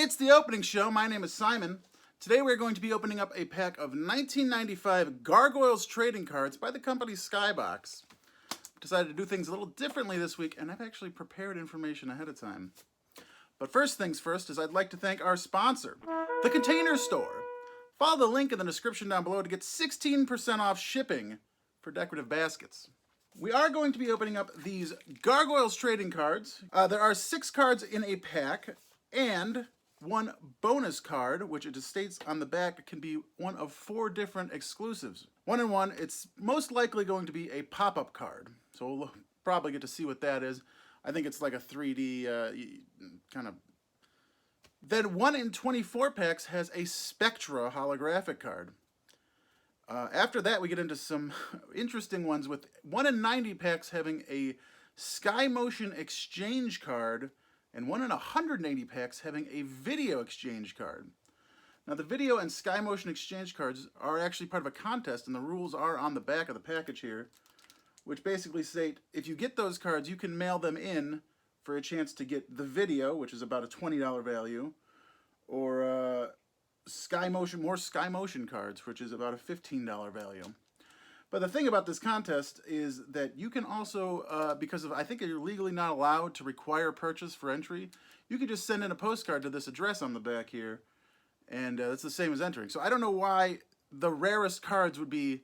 it's the opening show. My name is Simon. Today we're going to be opening up a pack of 1995 Gargoyles trading cards by the company Skybox. Decided to do things a little differently this week, and I've actually prepared information ahead of time. But first things first is I'd like to thank our sponsor, The Container Store. Follow the link in the description down below to get 16% off shipping for decorative baskets. We are going to be opening up these Gargoyles trading cards. There are 6 cards in a pack, and 1 bonus card, which it states on the back can be one of 4 different exclusives. 1 in 1, it's most likely going to be a pop-up card. So we'll probably get to see what that is. I think it's like a 3D kind of... Then 1 in 24 packs has a Spectra holographic card. After that, we get into some interesting ones with 1 in 90 packs having a Sky Motion exchange card, and 1 in 180 packs having a video exchange card. Now, the video and Sky Motion exchange cards are actually part of a contest, and the rules are on the back of the package here, which basically state if you get those cards, you can mail them in for a chance to get the video, which is about a $20 value, or more Sky Motion cards, which is about a $15 value. But the thing about this contest is that you can also, because of, I think you're legally not allowed to require purchase for entry, you can just send in a postcard to this address on the back here, and it's the same as entering. So I don't know why the rarest cards would be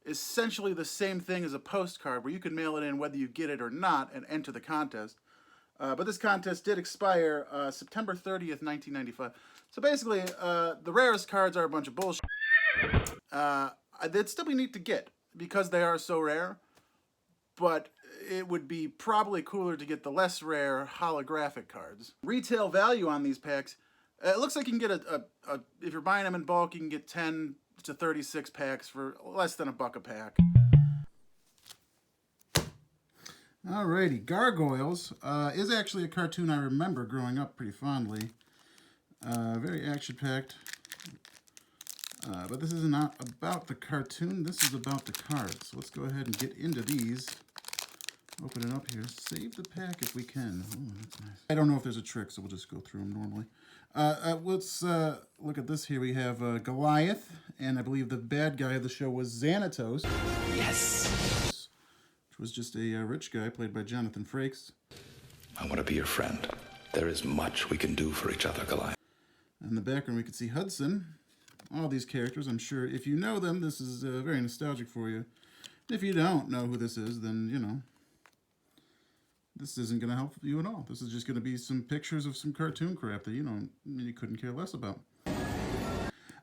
essentially the same thing as a postcard, where you can mail it in whether you get it or not and enter the contest. But this contest did expire September 30th, 1995. So basically, the rarest cards are a bunch of bullshit. They'd still be neat to get because they are so rare, but it would be probably cooler to get the less rare holographic cards. Retail value on these packs, it looks like you can get if you're buying them in bulk, you can get 10 to 36 packs for less than $1 a pack. Alrighty, Gargoyles is actually a cartoon I remember growing up pretty fondly. Very action-packed. But this is not about the cartoon, this is about the cards. So let's go ahead and get into these. Open it up here. Save the pack if we can. Oh, that's nice. I don't know if there's a trick, so we'll just go through them normally. Let's look at this here. We have Goliath, and I believe the bad guy of the show was Xanatos. Yes! Which was just a rich guy played by Jonathan Frakes. I want to be your friend. There is much we can do for each other, Goliath. In the background, we can see Hudson. All these characters, I'm sure if you know them, this is very nostalgic for you. If you don't know who this is, then, you know, this isn't going to help you at all. This is just going to be some pictures of some cartoon crap that you couldn't care less about.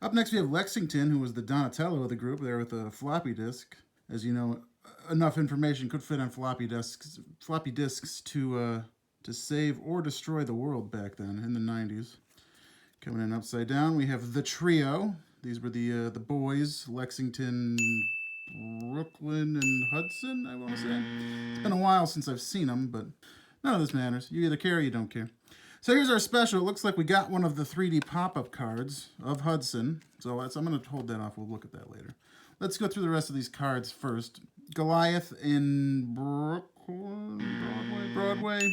Up next, we have Lexington, who was the Donatello of the group, there with a floppy disk. As you know, enough information could fit on floppy disks to save or destroy the world back then in the 90s. Coming in upside down, we have the trio. These were the boys, Lexington, Brooklyn, and Hudson, I want to say. It's been a while since I've seen them, but none of this matters. You either care or you don't care. So here's our special. It looks like we got one of the 3D pop-up cards of Hudson. So I'm going to hold that off. We'll look at that later. Let's go through the rest of these cards first. Goliath in Broadway,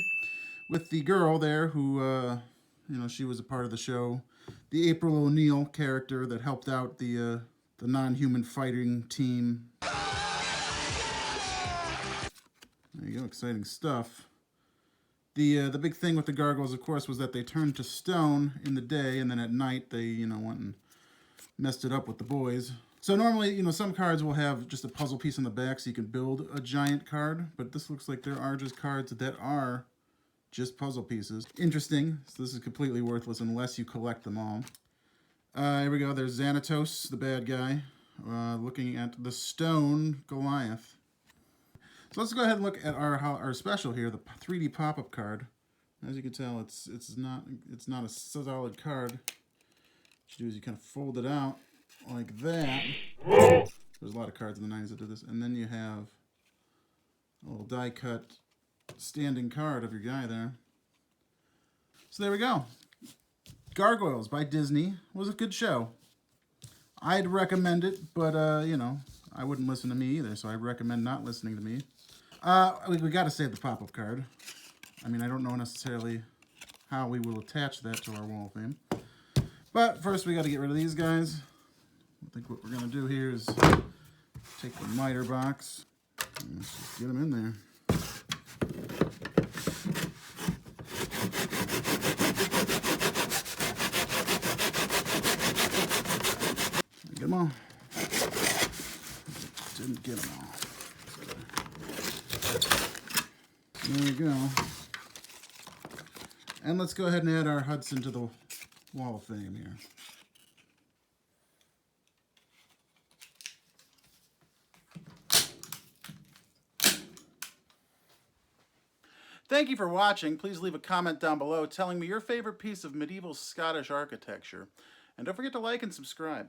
with the girl there who... she was a part of the show. The April O'Neil character that helped out the non-human fighting team. There you go, exciting stuff. The big thing with the Gargoyles, of course, was that they turned to stone in the day, and then at night they, went and messed it up with the boys. So normally, some cards will have just a puzzle piece on the back so you can build a giant card, but this looks like there are just cards that are just puzzle pieces. Interesting. So this is completely worthless unless you collect them all. Here we go. There's Xanatos, the bad guy, looking at the stone Goliath. So let's go ahead and look at our special here, the 3D pop-up card. As you can tell, it's not a solid card. What you do is you kind of fold it out like that. There's a lot of cards in the 90s that did this. And then you have a little die-cut standing card of your guy there. So there we go. Gargoyles by Disney was a good show. I'd recommend it, but I wouldn't listen to me either, so I'd recommend not listening to me. We got to save the pop-up card. I mean, I don't know necessarily how we will attach that to our wall of fame. But first we got to get rid of these guys. I think what we're going to do here is take the miter box and let's just get them in there. Get them all. Didn't get them all. There we go. And let's go ahead and add our Hudson to the wall of fame here. Thank you for watching. Please leave a comment down below telling me your favorite piece of medieval Scottish architecture. And don't forget to like and subscribe.